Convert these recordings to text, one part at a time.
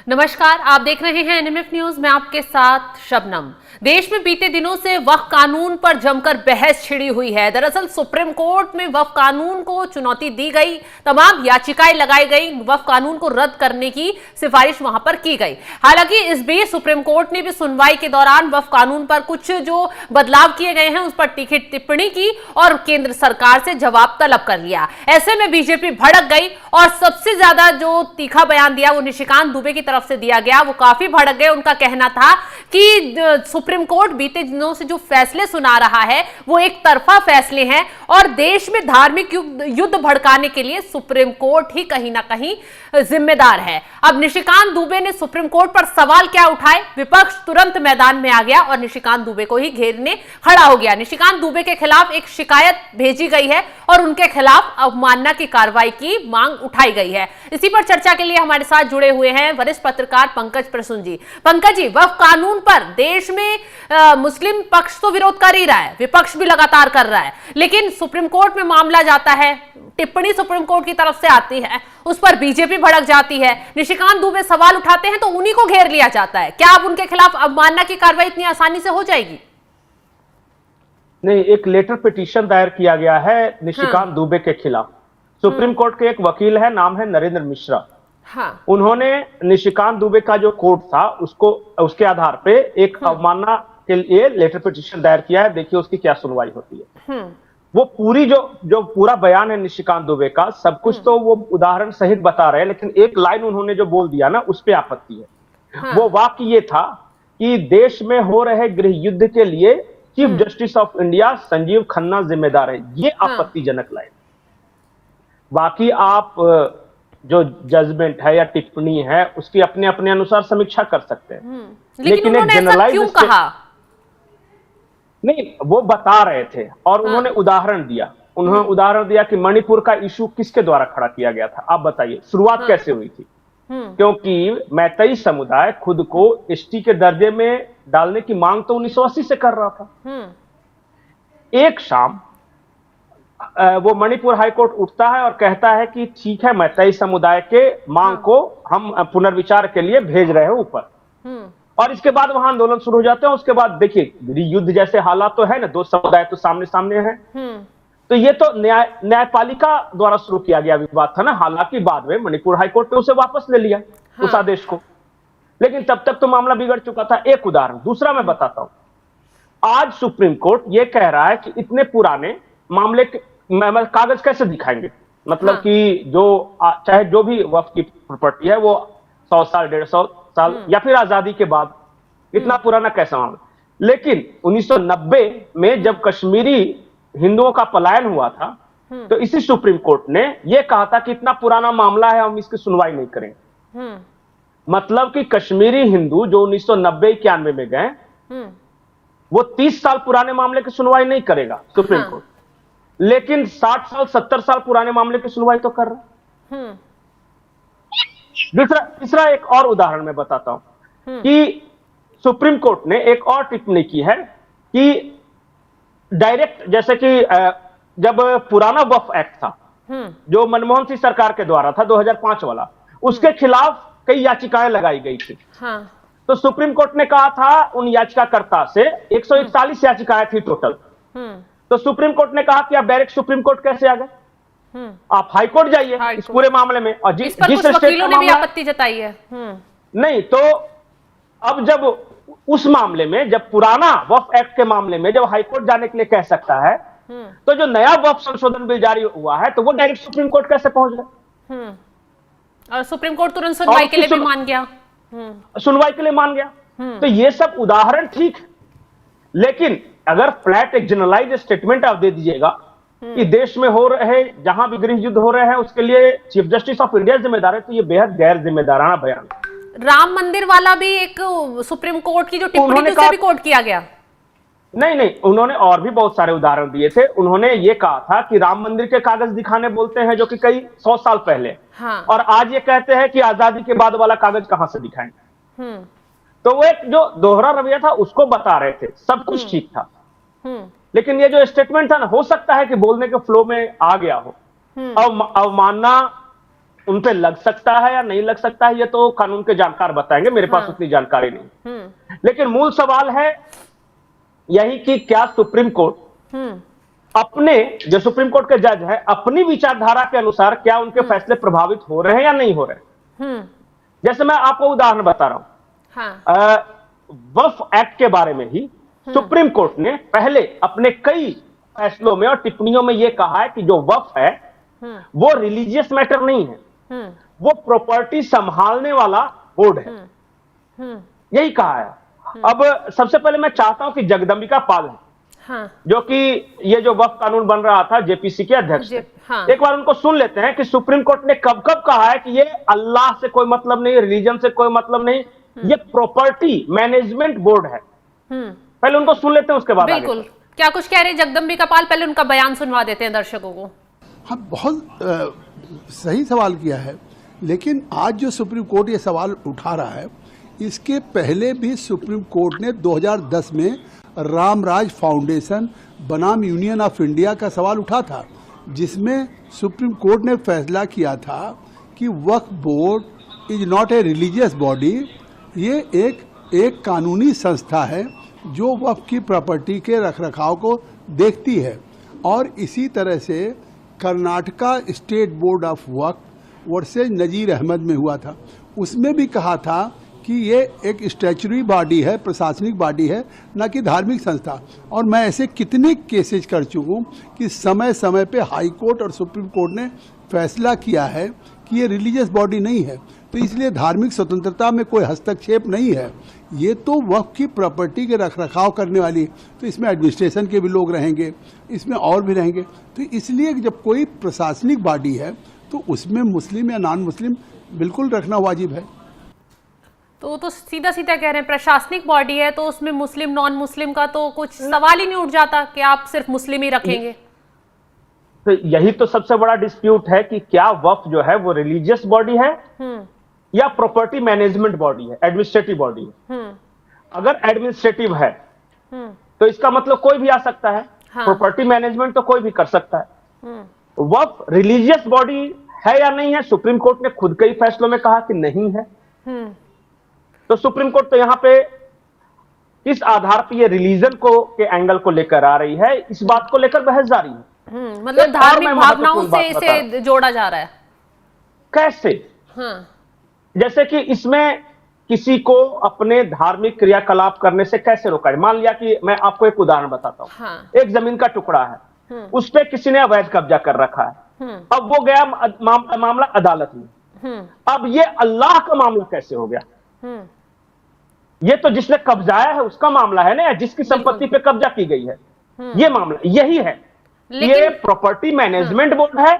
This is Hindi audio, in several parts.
नमस्कार, आप देख रहे हैं एनएमएफ न्यूज में आपके साथ शबनम। देश में बीते दिनों से वक्फ कानून पर जमकर बहस छिड़ी हुई है। दरअसल सुप्रीम कोर्ट में वक्फ कानून को चुनौती दी गई, तमाम याचिकाएं लगाई गई, वक्फ कानून को रद्द करने की सिफारिश वहां पर की गई। हालांकि इस बीच सुप्रीम कोर्ट ने भी सुनवाई के दौरान वक्फ कानून पर कुछ जो बदलाव किए गए हैं उस पर तीखी टिप्पणी की और केंद्र सरकार से जवाब तलब कर लिया। ऐसे में बीजेपी भड़क गई और सबसे ज्यादा जो तीखा बयान दिया वो निशिकांत दुबे की तरफ से दिया गया। वो काफी भड़क गए। उनका कहना था कि सुप्रीम कोर्ट बीते दिनों से जो फैसले सुना रहा है वो एक तरफा फैसले हैं और देश में धार्मिक युद्ध भड़काने के लिए सुप्रीम कोर्ट ही कहीं ना कहीं जिम्मेदार है। अब निशिकांत दुबे ने सुप्रीम कोर्ट पर सवाल क्या उठाए, विपक्ष तुरंत मैदान में आ गया और निशिकांत दुबे को ही घेरने खड़ा हो गया। निशिकांत दुबे के खिलाफ एक शिकायत भेजी गई है और उनके खिलाफ अवमानना की कार्रवाई की मांग उठाई गई है। इसी पर चर्चा के लिए हमारे साथ जुड़े हुए हैं वरिष्ठ पत्रकार पंकज प्रसून जी। पंकज जी, वक्फ कानून पर देश में मुस्लिम पक्ष तो विरोध कर ही रहा है, विपक्ष भी लगातार कर रहा है, लेकिन सुप्रीम कोर्ट में मामला जाता है, टिप्पणी सुप्रीम कोर्ट की तरफ से आती है, उस पर बीजेपी भड़क जाती है। निशिकांत दुबे सवाल उठाते हैं तो उन्हीं को घेर लिया जाता है। क्या अब उनके खिलाफ अवमानना की कार्रवाई इतनी आसानी से हो जाएगी? नहीं, एक लेटर पिटीशन दायर किया गया है निशिकांत दुबे के खिलाफ। सुप्रीम कोर्ट के एक वकील है, नाम है नरेंद्र मिश्रा। हाँ। उन्होंने निशिकांत दुबे का जो कोर्ट था उसके आधार पे एक अवमानना के लिए लेटर पिटीशन दायर किया है। देखिए उसकी क्या सुनवाई होती है। वो पूरी जो पूरा बयान है निशिकांत दुबे का, सब कुछ तो वो उदाहरण सहित बता रहे हैं, लेकिन एक लाइन उन्होंने जो बोल दिया ना उस पे आपत्ति है। वो वाक्य ये था कि देश में हो रहे गृह युद्ध के लिए chief justice of India Sanjeev Khanna जिम्मेदार है। ये आपत्तिजनक लाइन। बाकी आप जो जजमेंट है या टिप्पणी है उसकी अपने अपने अनुसार समीक्षा कर सकते हैं, लेकिन एक जनरलाइज क्यों कहा? नहीं, वो बता रहे थे और उन्होंने उदाहरण दिया। उन्होंने उदाहरण दिया कि मणिपुर का इशू किसके द्वारा खड़ा किया गया था। आप बताइए शुरुआत कैसे हुई थी? क्योंकि मैतेई समुदाय खुद को एसटी के दर्जे में डालने की मांग तो 1980 से कर रहा था। एक शाम वो मणिपुर हाईकोर्ट उठता है और कहता है कि ठीक है, मैतेई समुदाय के मांग को हम पुनर्विचार के लिए भेज रहे हैं ऊपर। और इसके बाद वहां आंदोलन शुरू हो जाते हैं। उसके बाद देखिए युद्ध जैसे हालात तो है ना, दो समुदाय तो सामने सामने हैं। तो ये तो न्यायपालिका द्वारा शुरू किया गया विवाद था ना। हालांकि बाद में मणिपुर हाईकोर्ट ने उसे वापस ले लिया, उस आदेश को, लेकिन तब तक तो मामला बिगड़ चुका था। एक उदाहरण। दूसरा मैं बताता हूं। आज सुप्रीम कोर्ट ये कह रहा है कि इतने पुराने मामले के कागज कैसे दिखाएंगे, मतलब कि जो चाहे जो भी वक्फ की प्रॉपर्टी है वो 100 साल 150 साल या फिर आजादी के बाद, इतना पुराना कैसा मामला। लेकिन 1990 में जब कश्मीरी हिंदुओं का पलायन हुआ था तो इसी सुप्रीम कोर्ट ने यह कहा था कि इतना पुराना मामला है, हम इसकी सुनवाई नहीं करेंगे। मतलब कि कश्मीरी हिंदू जो 1990-91 में गए वो 30 साल पुराने मामले की सुनवाई नहीं करेगा सुप्रीम कोर्ट, लेकिन 60 साल 70 साल पुराने मामले की सुनवाई तो कर रहा है। तीसरा एक और उदाहरण मैं बताता हूं कि सुप्रीम कोर्ट ने एक और टिप्पणी की है कि डायरेक्ट, जैसे कि जब पुराना वक्फ एक्ट था जो मनमोहन सिंह सरकार के द्वारा था 2005 वाला, उसके खिलाफ कई याचिकाएं लगाई गई थी। तो सुप्रीम कोर्ट ने कहा था उन याचिकाकर्ता से 141 याचिकाएं थी टोटल। तो सुप्रीम कोर्ट ने कहा कि आप डायरेक्ट सुप्रीम कोर्ट कैसे आ गए, आप हाई कोर्ट जाइए इस पूरे मामले में। और जिस वकीलों ने भी आपत्ति जताई है। नहीं, तो अब जब उस मामले में, जब पुराना वक्फ एक्ट के मामले में जब हाईकोर्ट जाने के लिए कह सकता है, तो जो नया वक्फ संशोधन बिल जारी हुआ है तो वो डायरेक्ट सुप्रीम कोर्ट कैसे पहुंच गए? और सुप्रीम कोर्ट तुरंत सुनवाई के लिए भी मान गया। सुनवाई के लिए मान गया। तो ये सब उदाहरण ठीक, लेकिन अगर फ्लैट एक जनरलाइज स्टेटमेंट आप दे दीजिएगा कि देश में हो रहे जहां भी गृह युद्ध हो रहे हैं उसके लिए चीफ जस्टिस ऑफ इंडिया जिम्मेदार है, तो ये बेहद गैर जिम्मेदाराना बयान। राम मंदिर वाला भी एक सुप्रीम कोर्ट की जो टिप्पणी थी उसे भी कोर्ट किया गया। नहीं, उन्होंने और भी बहुत सारे उदाहरण दिए थे। उन्होंने ये कहा था कि राम मंदिर के कागज दिखाने बोलते हैं जो कि कई 100 साल पहले, और आज ये कहते हैं कि आजादी के बाद वाला कागज कहां से दिखाएंगे। तो वो एक जो दोहरा रवैया था उसको बता रहे थे। सब कुछ ठीक था, लेकिन ये जो स्टेटमेंट था ना, हो सकता है कि बोलने के फ्लो में आ गया हो। अवमानना उन पे लग सकता है या नहीं लग सकता है, ये तो कानून के जानकार बताएंगे, मेरे पास उतनी जानकारी नहीं। लेकिन मूल सवाल है यही कि क्या सुप्रीम कोर्ट अपने, जो सुप्रीम कोर्ट के जज है, अपनी विचारधारा के अनुसार क्या उनके फैसले प्रभावित हो रहे हैं या नहीं हो रहे। जैसे मैं आपको उदाहरण बता रहा हूं, वक्फ एक्ट के बारे में ही सुप्रीम कोर्ट ने पहले अपने कई फैसलों में और टिप्पणियों में यह कहा है कि जो वक्फ है वो रिलीजियस मैटर नहीं है, वो प्रॉपर्टी संभालने वाला बोर्ड है, यही कहा है। अब सबसे पहले मैं चाहता हूं कि जगदंबिका पाल है, जो कि ये जो वक्फ कानून बन रहा था जेपीसी के अध्यक्ष, एक बार उनको सुन लेते हैं कि सुप्रीम कोर्ट ने कब कब कहा है कि ये अल्लाह से कोई मतलब नहीं, रिलीजन से कोई मतलब नहीं, ये प्रॉपर्टी मैनेजमेंट बोर्ड है। पहले उनको सुन लेते हैं, उसके बाद बिल्कुल क्या कुछ कह रहे जगदंबिका पाल, पहले उनका बयान सुनवा देते हैं दर्शकों को। हाँ, बहुत सही सवाल किया है, लेकिन आज जो सुप्रीम कोर्ट ये सवाल उठा रहा है, इसके पहले भी सुप्रीम कोर्ट ने 2010 में रामराज फाउंडेशन बनाम यूनियन ऑफ इंडिया का सवाल उठा था, जिसमें सुप्रीम कोर्ट ने फैसला किया था कि Waqf board is not a religious body, ये एक कानूनी संस्था है जो वक्फ की प्रॉपर्टी के रखरखाव को देखती है। और इसी तरह से Karnataka state board of Waqf versus Nazir Ahmad में हुआ था, उसमें भी कहा था कि ये एक स्टैच्यूटरी बॉडी है, प्रशासनिक बॉडी है, न कि धार्मिक संस्था। और मैं ऐसे कितने केसेज कर चुका हूँ कि समय समय पे हाई कोर्ट और सुप्रीम कोर्ट ने फैसला किया है कि ये रिलीजियस बॉडी नहीं है, तो इसलिए धार्मिक स्वतंत्रता में कोई हस्तक्षेप नहीं है, ये तो वक्फ की प्रॉपर्टी के रखरखाव करने वाली, तो इसमें एडमिनिस्ट्रेशन के भी लोग रहेंगे, इसमें और भी रहेंगे। तो इसलिए जब कोई प्रशासनिक बॉडी है तो उसमें मुस्लिम या नॉन मुस्लिम बिल्कुल रखना वाजिब है। तो सीधा सीधा कह रहे हैं प्रशासनिक बॉडी है तो उसमें मुस्लिम नॉन मुस्लिम का तो कुछ सवाल ही नहीं उठ जाता कि आप सिर्फ मुस्लिम ही रखेंगे। तो यही तो सबसे बड़ा डिस्प्यूट है कि क्या वक्फ जो है वो रिलीजियस बॉडी है या प्रॉपर्टी मैनेजमेंट बॉडी है, एडमिनिस्ट्रेटिव बॉडी है। अगर एडमिनिस्ट्रेटिव है तो इसका मतलब कोई भी आ सकता है, प्रॉपर्टी मैनेजमेंट तो कोई भी कर सकता है। वक्फ रिलीजियस बॉडी है या नहीं है, सुप्रीम कोर्ट ने खुद कई फैसलों में कहा कि नहीं है। तो सुप्रीम कोर्ट तो यहां पे किस आधार पर ये रिलीजन को के एंगल को लेकर आ रही है, इस बात को लेकर बहस जारी है। मतलब धार्मिक भावनाओं से इसे जोड़ा जा रहा है। कैसे? जैसे कि इसमें किसी को अपने धार्मिक क्रियाकलाप करने से कैसे रोका है। मान लिया कि मैं आपको एक उदाहरण बताता हूं, एक जमीन का टुकड़ा है, उस पर किसी ने अवैध कब्जा कर रखा है, अब वो गया मामला अदालत में। अब ये अल्लाह का मामला कैसे हो गया? ये तो जिसने कब्जाया है उसका मामला है ना, जिसकी संपत्ति पे कब्जा की गई है, ये मामला यही है। ये प्रॉपर्टी मैनेजमेंट बोर्ड है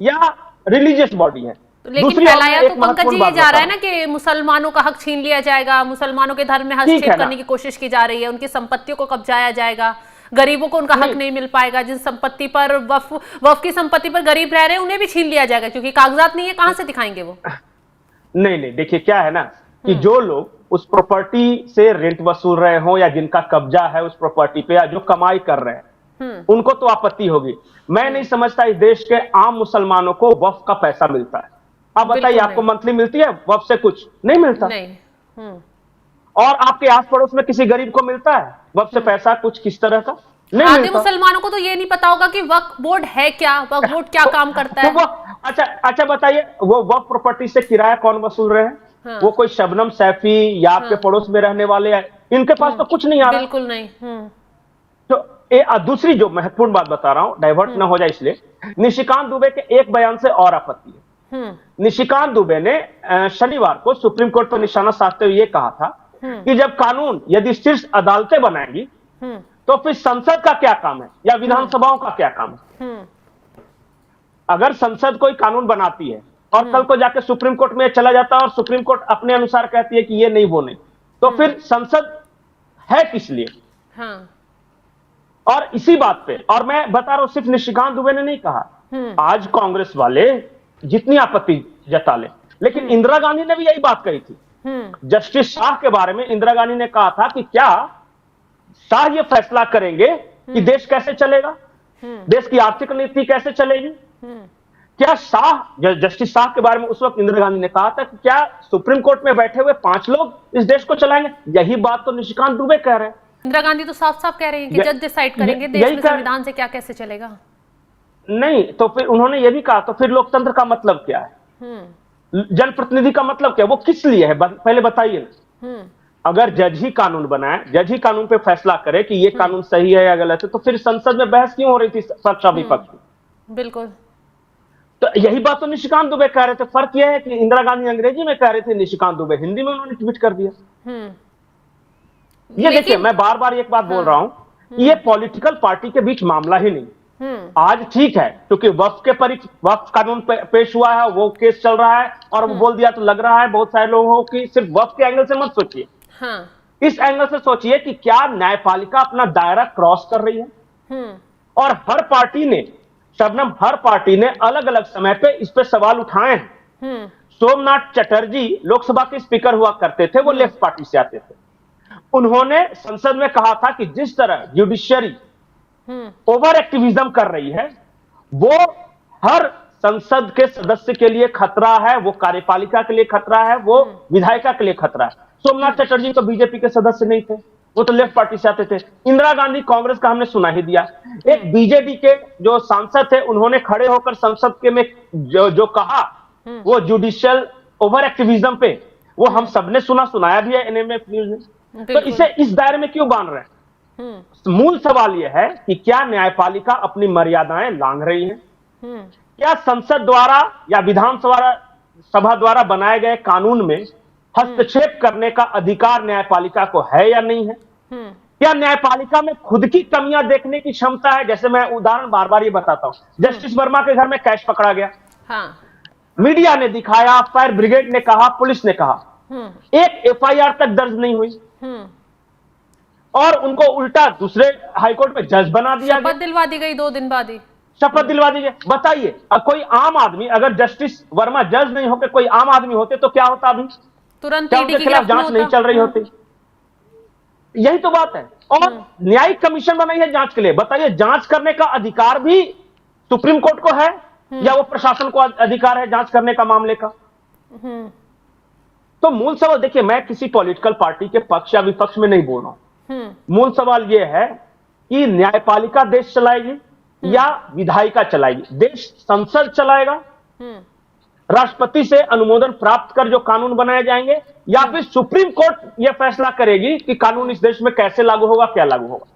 या रिलीजियस बॉडी है? लेकिन फैलाया तो पंकज जी ये जा रहा है ना कि मुसलमानों का हक छीन लिया जाएगा, मुसलमानों के धर्म में हस्तक्षेप करने की कोशिश की जा रही है, उनकी संपत्तियों को कब्जाया जाएगा, गरीबों को उनका हक नहीं मिल पाएगा, जिस संपत्ति पर वक्फ की संपत्ति पर गरीब रह रहे हैं उन्हें भी छीन लिया जाएगा क्योंकि कागजात नहीं है, कहां से दिखाएंगे वो? नहीं, देखिए क्या है ना कि जो लोग उस प्रॉपर्टी से रेंट वसूल रहे हो या जिनका कब्जा है उस प्रॉपर्टी पे या जो कमाई कर रहे हैं उनको तो आपत्ति होगी। मैं नहीं समझता इस देश के आम मुसलमानों को वक्फ का पैसा मिलता है। आप बताइए, आपको मंथली मिलती है वक्फ से? कुछ नहीं मिलता। नहीं। और आपके आस पड़ोस में किसी गरीब को मिलता है वक्फ से पैसा कुछ किस तरह का? नहीं आधे मिलता। मुसलमानों को तो ये नहीं पता होगा कि वक्फ बोर्ड है क्या, वक्फ बोर्ड क्या काम करता है। अच्छा बताइए, वो वक्फ प्रॉपर्टी से किराया कौन वसूल रहे हैं? वो कोई शबनम सैफी या आपके पड़ोस में रहने वाले हैं, इनके पास तो कुछ नहीं आ रहा। बिल्कुल नहीं। तो दूसरी जो महत्वपूर्ण बात बता रहा हूं, डाइवर्ट ना हो जाए इसलिए, निशिकांत दुबे के एक बयान से और आपत्ति है। निशिकांत दुबे ने शनिवार को सुप्रीम कोर्ट पर निशाना साधते हुए यह कहा था कि जब कानून यदि शीर्ष अदालतें बनाएंगी तो फिर संसद का क्या काम है या विधानसभाओं का क्या काम है? अगर संसद कोई कानून बनाती है और कल को जाके सुप्रीम कोर्ट में चला जाता है और सुप्रीम कोर्ट अपने अनुसार कहती है कि ये नहीं वो नहीं, तो फिर संसद है किस लिए? और इसी बात पे, और मैं बता रहा हूं सिर्फ निशिकांत दुबे ने नहीं कहा, आज कांग्रेस वाले जितनी आपत्ति जता ले, लेकिन इंदिरा गांधी ने भी यही बात कही थी। जस्टिस शाह के बारे में इंदिरा गांधी ने कहा था कि क्या शाह ये फैसला करेंगे कि देश कैसे चलेगा, देश की आर्थिक नीति कैसे चलेगी, क्या जस्टिस शाह के बारे में उस वक्त इंदिरा गांधी ने कहा था कि क्या सुप्रीम कोर्ट में बैठे हुए 5 लोग इस देश को चलाएंगे? यही बात तो निशिकांत दुबे कह रहे हैं। इंदिरा गांधी तो साफ साफ कह रही हैं कि जज डिसाइड करेंगे, देश में संविधान से क्या कैसे चलेगा। नहीं तो फिर उन्होंने ये भी कहा, तो फिर लोकतंत्र का मतलब क्या है, जनप्रतिनिधि का मतलब क्या, वो किस लिए है, पहले बताइए ना। अगर जज ही कानून बनाए, जज ही कानून पे फैसला करे कि ये कानून सही है या गलत है, तो फिर संसद में बहस क्यों हो रही थी पक्ष और विपक्ष में? बिल्कुल। तो यही बात तो निशिकांत दुबे कह रहे थे। फर्क यह है कि इंदिरा गांधी अंग्रेजी में कह रहे थे, निशिकांत दुबे हिंदी में उन्होंने ट्वीट कर दिया। ये देखिए, मैं बार बार एक बात बोल रहा हूं, ये पॉलिटिकल पार्टी के बीच मामला ही नहीं। आज ठीक है क्योंकि वक्फ कानून पेश हुआ है, वो केस चल रहा है और वो बोल दिया, तो लग रहा है बहुत सारे लोगों की सिर्फ वक्फ के एंगल से मत सोचिए, इस एंगल से सोचिए कि क्या न्यायपालिका अपना दायरा क्रॉस कर रही है। और हर पार्टी ने, शबनम, हर पार्टी ने अलग अलग समय पे इस पे सवाल उठाए हैं। सोमनाथ चटर्जी लोकसभा के स्पीकर हुआ करते थे, वो लेफ्ट पार्टी से आते थे। उन्होंने संसद में कहा था कि जिस तरह जुडिशियरी ओवर एक्टिविज्म कर रही है, वो हर संसद के सदस्य के लिए खतरा है, वो कार्यपालिका के लिए खतरा है, वो विधायिका के लिए खतरा है। सोमनाथ चटर्जी तो बीजेपी के सदस्य नहीं थे, वो तो लेफ्ट पार्टी से आते थे। इंदिरा गांधी कांग्रेस का हमने सुना ही दिया। एक बीजेडी के जो सांसद थे, उन्होंने खड़े होकर संसद के में जो कहा, वो जुडिशियल ओवर एक्टिविज्म पे, वो हम सबने सुनाया भी है एनएमएफ न्यूज में। तो इसे इस दायरे में क्यों बांध रहे हैं? मूल सवाल यह है कि क्या न्यायपालिका अपनी मर्यादाएं लांघ रही है? क्या संसद द्वारा या विधानसभा द्वारा बनाए गए कानून में हस्तक्षेप करने का अधिकार न्यायपालिका को है या नहीं है? क्या न्यायपालिका में खुद की कमियां देखने की क्षमता है? जैसे मैं उदाहरण बार बार ये बताता हूं, जस्टिस वर्मा के घर में कैश पकड़ा गया, मीडिया ने दिखाया, फायर ब्रिगेड ने कहा, पुलिस ने कहा, एक एफआईआर तक दर्ज नहीं हुई और उनको उल्टा दूसरे हाईकोर्ट में जज बना दिया गया। शपथ दिलवा दी गई 2 दिन बाद ही, शपथ दिलवा दी गई। बताइए, कोई आम आदमी, अगर जस्टिस वर्मा जज नहीं होकर कोई आम आदमी होते तो क्या होता? अभी तुरंत क्या उनके खिलाफ जांच नहीं चल रही होती? यही तो बात है। और न्यायिक कमीशन बनाई है जांच के लिए। बताइए, जांच करने का अधिकार भी सुप्रीम कोर्ट को है या वो प्रशासन को अधिकार है जांच करने का मामले का? तो मूल सवाल देखिए, मैं किसी पॉलिटिकल पार्टी के पक्ष या विपक्ष में नहीं बोल रहा हूं। मूल सवाल यह है कि न्यायपालिका देश चलाएगी या विधायिका चलाएगी? देश संसद चलाएगा, राष्ट्रपति से अनुमोदन प्राप्त कर जो कानून बनाए जाएंगे, या फिर सुप्रीम कोर्ट यह फैसला करेगी कि कानून इस देश में कैसे लागू होगा, क्या लागू होगा?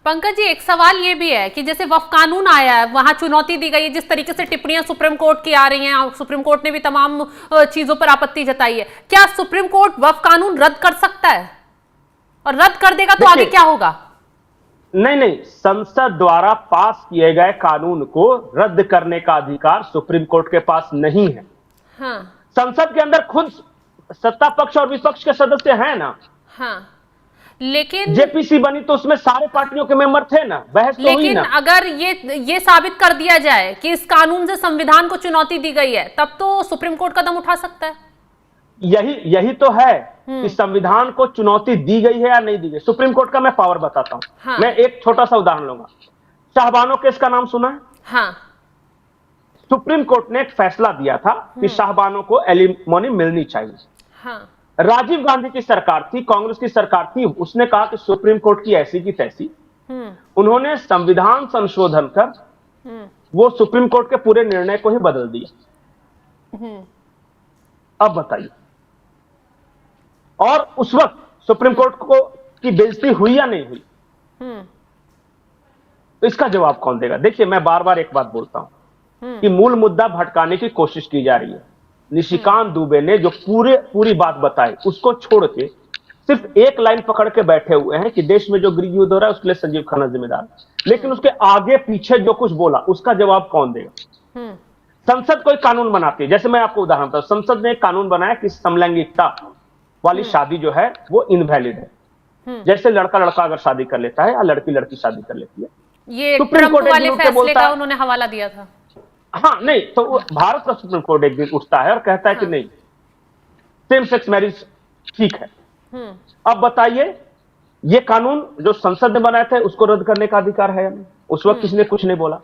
पंकज जी, एक सवाल ये भी है कि जैसे वक्फ कानून आया है, वहां चुनौती दी गई है, जिस तरीके से टिप्पणियां सुप्रीम कोर्ट की आ रही हैं, सुप्रीम कोर्ट ने भी तमाम चीजों पर आपत्ति जताई है, क्या सुप्रीम कोर्ट वक्फ कानून रद्द कर सकता है? और रद्द कर देगा तो आगे क्या होगा? नहीं, संसद द्वारा पास किए गए कानून को रद्द करने का अधिकार सुप्रीम कोर्ट के पास नहीं है। संसद के अंदर खुद सत्ता पक्ष और विपक्ष के सदस्य हैं ना। लेकिन जेपीसी बनी तो उसमें सारे पार्टियों के मेंबर थे ना, बहस तो हुई ना। अगर ये साबित कर दिया जाए कि इस कानून से संविधान को चुनौती दी गई है, तब तो सुप्रीम कोर्ट कदम उठा सकता है। यही तो है कि संविधान को चुनौती दी गई है या नहीं दी गई। सुप्रीम कोर्ट का मैं पावर बताता हूं। मैं एक छोटा सा उदाहरण लूंगा। शाहबानो केस का नाम सुना है? सुप्रीम कोर्ट ने एक फैसला दिया था कि शाहबानो को एलिमोनी मिलनी चाहिए। राजीव गांधी की सरकार थी, कांग्रेस की सरकार थी, उसने कहा कि सुप्रीम कोर्ट की ऐसी की तैसी। उन्होंने संविधान संशोधन कर वो सुप्रीम कोर्ट के पूरे निर्णय को ही बदल दिया। अब बताइए, और उस वक्त सुप्रीम कोर्ट को की बेइज्जती हुई या नहीं हुई? तो इसका जवाब कौन देगा? देखिए, मैं बार बार एक बात बोलता हूं कि मूल मुद्दा भटकाने की कोशिश की जा रही है। निशिकांत दुबे ने जो पूरी बात बताई, उसको छोड़ के सिर्फ एक लाइन पकड़ के बैठे हुए हैं कि देश में जो गृह युद्ध हो रहा है उसके लिए संजीव खन्ना जिम्मेदार, लेकिन उसके आगे पीछे जो कुछ बोला उसका जवाब कौन देगा? संसद कोई कानून बनाती है, जैसे मैं आपको उदाहरण दूं, संसद ने एक कानून बनाया कि समलैंगिकता वाली शादी जो है वो इनवैलिड है। जैसे लड़का अगर शादी कर लेता है या लड़की शादी कर लेती है, ये सुप्रीम कोर्ट वाले फैसले का उन्होंने हवाला दिया था। हाँ, नहीं तो भारत का सुप्रीम कोर्ट एक दिन उठता है और कहता है कि नहीं, सेम सेक्स मैरिज ठीक है। अब बताइए, ये कानून जो संसद ने बनाए थे उसको रद्द करने का अधिकार है या नहीं? उस वक्त किसी ने कुछ नहीं बोला।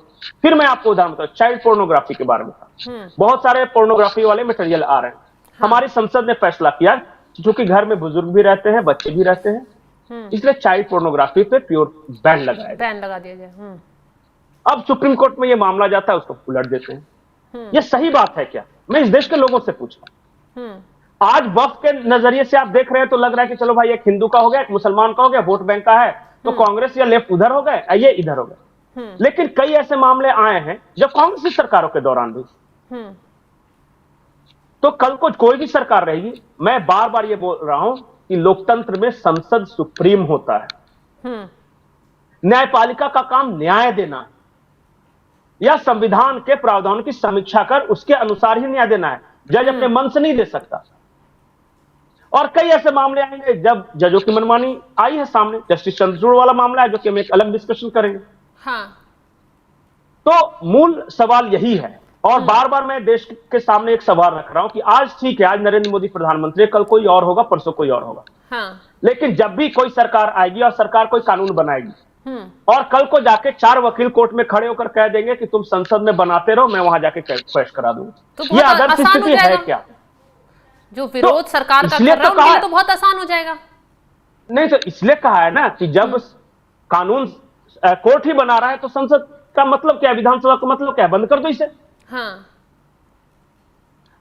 फिर मैं आपको उदाहरण बताऊं, चाइल्ड पोर्नोग्राफी के बारे में था। बहुत सारे पोर्नोग्राफी वाले मटेरियल आ रहे हैं। हमारी संसद ने फैसला किया, क्योंकि घर में बुजुर्ग भी रहते हैं, बच्चे भी रहते हैं, इसलिए चाइल्ड पोर्नोग्राफी पे प्योर बैन लगा दिया जाए। अब सुप्रीम कोर्ट में ये मामला जाता है, उसको उलट देते हैं। ये सही बात है क्या? मैं इस देश के लोगों से पूछता हूं। आज वक्फ के नजरिए से आप देख रहे हैं तो लग रहा है कि चलो भाई, एक हिंदू का हो गया, एक मुसलमान का हो गया, वोट बैंक का है, तो कांग्रेस या लेफ्ट उधर हो गए, ये इधर हो गए। लेकिन कई ऐसे मामले आए हैं जब कांग्रेस की सरकारों के दौरान भी, तो कल को कोई भी सरकार रहेगी, मैं बार बार ये बोल रहा हूं कि लोकतंत्र में संसद सुप्रीम होता है। न्यायपालिका का काम न्याय देना है, या संविधान के प्रावधान की समीक्षा कर उसके अनुसार ही न्याय देना है। जज अपने मन से नहीं दे सकता। और कई ऐसे मामले आएंगे जब जजों की मनमानी आई है सामने। जस्टिस चंद्रचूड़ वाला मामला है, जो कि हम एक अलग डिस्कशन करेंगे। तो मूल सवाल यही है, और बार बार मैं देश के सामने एक सवाल रख रहा हूं कि आज ठीक है, आज नरेंद्र मोदी प्रधानमंत्री, कल कोई और होगा, परसों कोई और होगा। लेकिन जब भी कोई सरकार आएगी और सरकार कोई कानून बनाएगी, और कल को जाके 4 वकील कोर्ट में खड़े होकर कह देंगे कि तुम संसद में बनाते रहो, मैं वहां जाके पेश करा दूंगा, तो ये आदर्श स्थिति है क्या? जो विरोध सरकार का कर रहा है उनके लिए तो बहुत आसान हो जाएगा। नहीं, तो इसलिए कहा है ना कि जब कानून कोर्ट ही बना रहा है, तो संसद का मतलब क्या है, विधानसभा का मतलब क्या है? बंद कर दो इसे।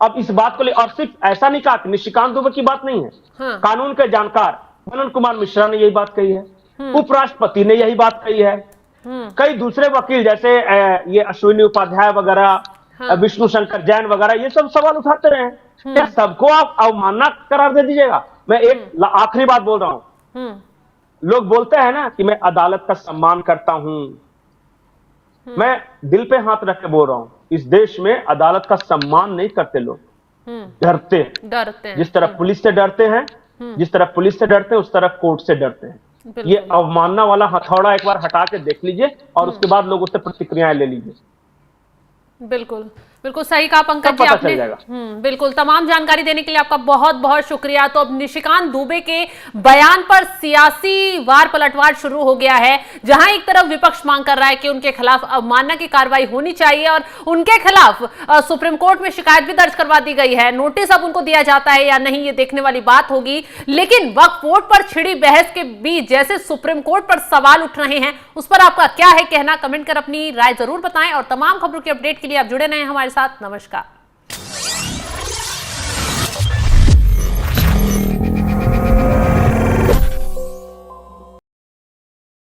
अब इस बात को ले, और सिर्फ ऐसा नहीं कहा कि निशिकांत दुबे की बात नहीं है। कानून के जानकार मनन कुमार मिश्रा ने यही बात कही है, उपराष्ट्रपति ने यही बात कही है, कई दूसरे वकील जैसे ये अश्विनी उपाध्याय वगैरह, विष्णु शंकर जैन वगैरह, ये सब सवाल उठाते रहे हैं। क्या सबको आप अवमानना करार दे दीजिएगा? मैं एक आखिरी बात बोल रहा हूं। लोग बोलते हैं ना कि मैं अदालत का सम्मान करता हूं। मैं दिल पे हाथ रख के बोल रहा हूं, इस देश में अदालत का सम्मान नहीं करते लोग, डरते हैं। जिस तरह पुलिस से डरते हैं, उस तरह कोर्ट से डरते हैं। ये अवमानना वाला हथौड़ा एक बार हटा के देख लीजिए, और उसके बाद लोग उससे प्रतिक्रियाएं ले लीजिए। बिल्कुल बिल्कुल सही कहा पंकज जी आपने। बिल्कुल, तमाम जानकारी देने के लिए आपका बहुत बहुत शुक्रिया। तो अब निशिकांत दुबे के बयान पर सियासी वार पलटवार शुरू हो गया है, जहां एक तरफ विपक्ष मांग कर रहा है कि उनके खिलाफ अवमानना की कार्रवाई होनी चाहिए, और उनके खिलाफ सुप्रीम कोर्ट में शिकायत भी दर्ज करवा दी गई है। नोटिस अब उनको दिया जाता है या नहीं, ये देखने वाली बात होगी। लेकिन वक्फ बोर्ड पर छिड़ी बहस के बीच जैसे सुप्रीम कोर्ट पर सवाल उठ रहे हैं, उस पर आपका क्या है कहना? कमेंट कर अपनी राय जरूर बताएं, और तमाम खबरों की अपडेट के लिए आप जुड़े रहें हमारे साथ। नमस्कार।